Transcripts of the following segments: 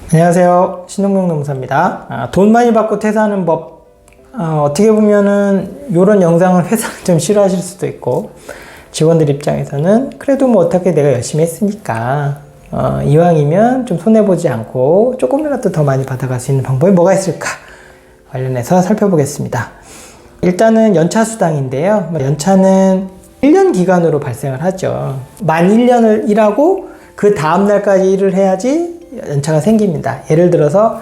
안녕하세요. 신동명 노무사입니다. 돈 많이 받고 퇴사하는 법. 어떻게 보면은 이런 영상을 회사는 좀 싫어하실 수도 있고, 직원들 입장에서는 그래도 뭐 어떻게 내가 열심히 했으니까 이왕이면 좀 손해보지 않고 조금이라도 더 많이 받아갈 수 있는 방법이 뭐가 있을까 관련해서 살펴보겠습니다. 일단은 연차수당인데요. 연차는 1년 기간으로 발생을 하죠. 만 1년을 일하고 그 다음날까지 일을 해야지 연차가 생깁니다. 예를 들어서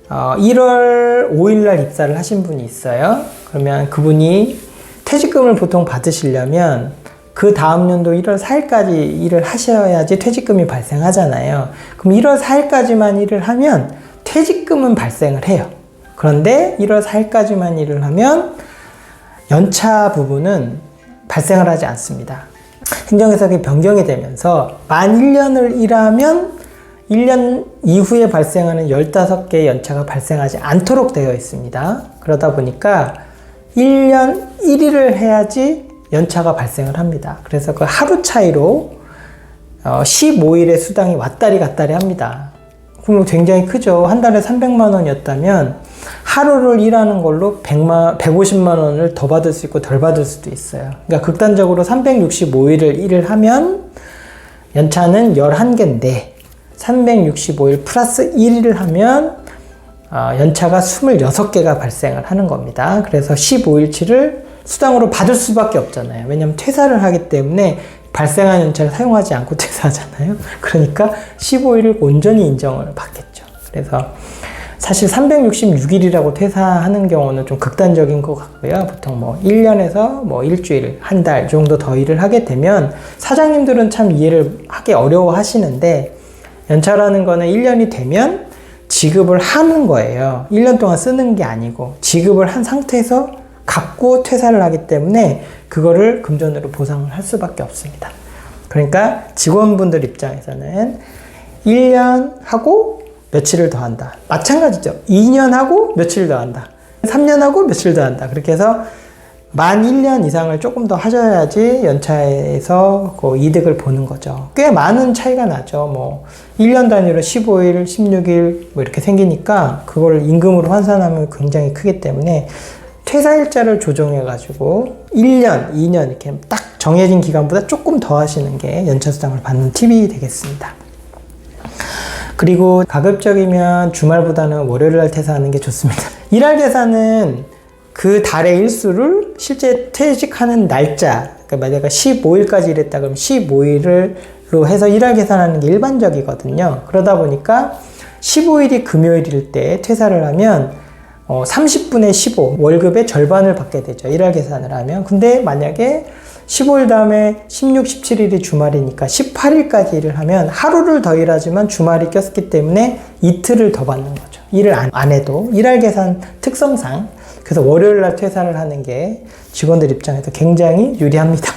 1월 5일날 입사를 하신 분이 있어요. 그러면 그분이 퇴직금을 보통 받으시려면 그 다음 년도 1월 4일까지 일을 하셔야지 퇴직금이 발생하잖아요. 그럼 1월 4일까지만 일을 하면 퇴직금은 발생을 해요. 그런데 1월 4일까지만 일을 하면 연차 부분은 발생을 하지 않습니다. 행정해석이 변경이 되면서 만 1년을 일하면 1년 이후에 발생하는 15개의 연차가 발생하지 않도록 되어 있습니다. 그러다 보니까 1년 1일을 해야지 연차가 발생을 합니다. 그래서 그 하루 차이로 15일의 수당이 왔다리 갔다리 합니다. 그럼 굉장히 크죠. 한 달에 300만 원이었다면 하루를 일하는 걸로 150만 원을 더 받을 수 있고 덜 받을 수도 있어요. 그러니까 극단적으로 365일을 일을 하면 연차는 11개인데 365일 플러스 1일을 하면 연차가 26개가 발생을 하는 겁니다. 그래서 15일치를 수당으로 받을 수밖에 없잖아요. 왜냐하면 퇴사를 하기 때문에 발생한 연차를 사용하지 않고 퇴사하잖아요. 그러니까 15일을 온전히 인정을 받겠죠. 그래서 사실 366일이라고 퇴사하는 경우는 좀 극단적인 것 같고요. 보통 뭐 1년에서 뭐 일주일, 한 달 정도 더 일을 하게 되면 사장님들은 참 이해를 하기 어려워 하시는데, 연차라는 거는 1년이 되면 지급을 하는 거예요. 1년 동안 쓰는 게 아니고 지급을 한 상태에서 갖고 퇴사를 하기 때문에 그거를 금전으로 보상을 할 수밖에 없습니다. 그러니까 직원분들 입장에서는 1년 하고 며칠을 더 한다. 마찬가지죠. 2년 하고 며칠 더 한다. 3년 하고 며칠 더 한다. 그렇게 해서 만 1년 이상을 조금 더 하셔야지 연차에서 그 이득을 보는 거죠. 꽤 많은 차이가 나죠. 뭐 1년 단위로 15일, 16일 뭐 이렇게 생기니까 그걸 임금으로 환산하면 굉장히 크기 때문에 퇴사일자를 조정해 가지고 1년, 2년 이렇게 딱 정해진 기간보다 조금 더 하시는 게 연차수당을 받는 팁이 되겠습니다. 그리고 가급적이면 주말보다는 월요일날 퇴사하는 게 좋습니다. 일할 계산은 그 달의 일수를 실제 퇴직하는 날짜, 그러니까 만약에 15일까지 일했다 그러면 15일로 해서 일할 계산하는 게 일반적이거든요. 그러다 보니까 15일이 금요일일 때 퇴사를 하면 30분의 15, 월급의 절반을 받게 되죠. 일할 계산을 하면. 근데 만약에 15일 다음에 16, 17일이 주말이니까 18일까지 일을 하면 하루를 더 일하지만 주말이 꼈기 때문에 이틀을 더 받는 거죠. 일을 안 해도. 일할 계산 특성상. 그래서 월요일날 퇴사를 하는 게 직원들 입장에서 굉장히 유리합니다.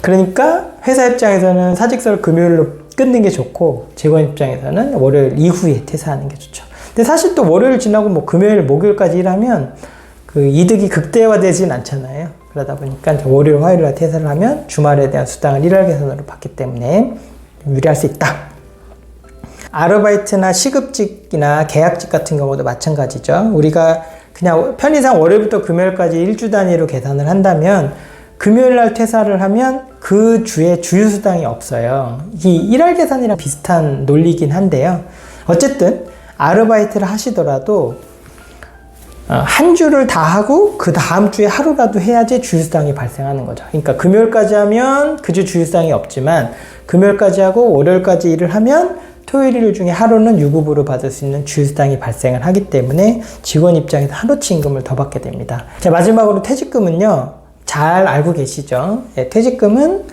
그러니까 회사 입장에서는 사직서를 금요일로 끊는 게 좋고, 직원 입장에서는 월요일 이후에 퇴사하는 게 좋죠. 근데 사실 또 월요일 지나고 뭐 금요일, 목요일까지 일하면 그 이득이 극대화되진 않잖아요. 그러다 보니까 월요일, 화요일날 퇴사를 하면 주말에 대한 수당을 일할 계산으로 받기 때문에 유리할 수 있다. 아르바이트나 시급직이나 계약직 같은 경우도 마찬가지죠. 우리가 그냥 편의상 월요일부터 금요일까지 일주 단위로 계산을 한다면 금요일날 퇴사를 하면 그 주에 주휴수당이 없어요. 이 일할 계산이랑 비슷한 논리긴 한데요. 어쨌든 아르바이트를 하시더라도 한 주를 다 하고 그 다음 주에 하루라도 해야지 주휴수당이 발생하는 거죠. 그러니까 금요일까지 하면 그 주 주휴수당이 없지만 금요일까지 하고 월요일까지 일을 하면 토요일 일 중에 하루는 유급으로 받을 수 있는 주휴수당이 발생을 하기 때문에 직원 입장에서 하루치 임금을 더 받게 됩니다. 자, 마지막으로 퇴직금은요, 잘 알고 계시죠? 네, 퇴직금은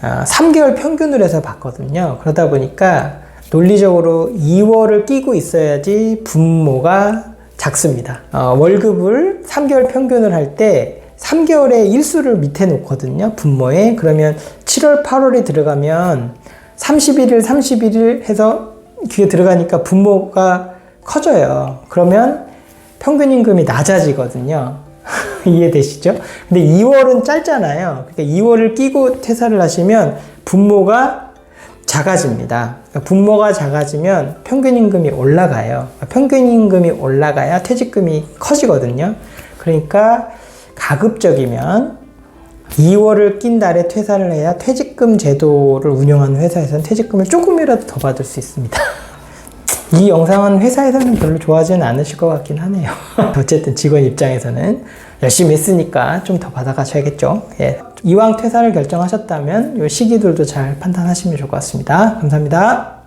3개월 평균으로 해서 받거든요. 그러다 보니까 논리적으로 2월을 끼고 있어야지 분모가 작습니다. 월급을 3개월 평균을 할 때 3개월의 일수를 밑에 놓거든요, 분모에. 그러면 7월, 8월이 들어가면 31일 해서 그게 들어가니까 분모가 커져요. 그러면 평균 임금이 낮아지거든요. 이해되시죠? 근데 2월은 짧잖아요. 그러니까 2월을 끼고 퇴사를 하시면 분모가 작아집니다. 그러니까 분모가 작아지면 평균 임금이 올라가요. 평균 임금이 올라가야 퇴직금이 커지거든요. 그러니까 가급적이면 2월을 낀 달에 퇴사를 해야 퇴직금 제도를 운영하는 회사에서는 퇴직금을 조금이라도 더 받을 수 있습니다. 이 영상은 회사에서는 별로 좋아하지는 않으실 것 같긴 하네요. 어쨌든 직원 입장에서는 열심히 했으니까 좀 더 받아가셔야겠죠. 예. 이왕 퇴사를 결정하셨다면 이 시기들도 잘 판단하시면 좋을 것 같습니다. 감사합니다.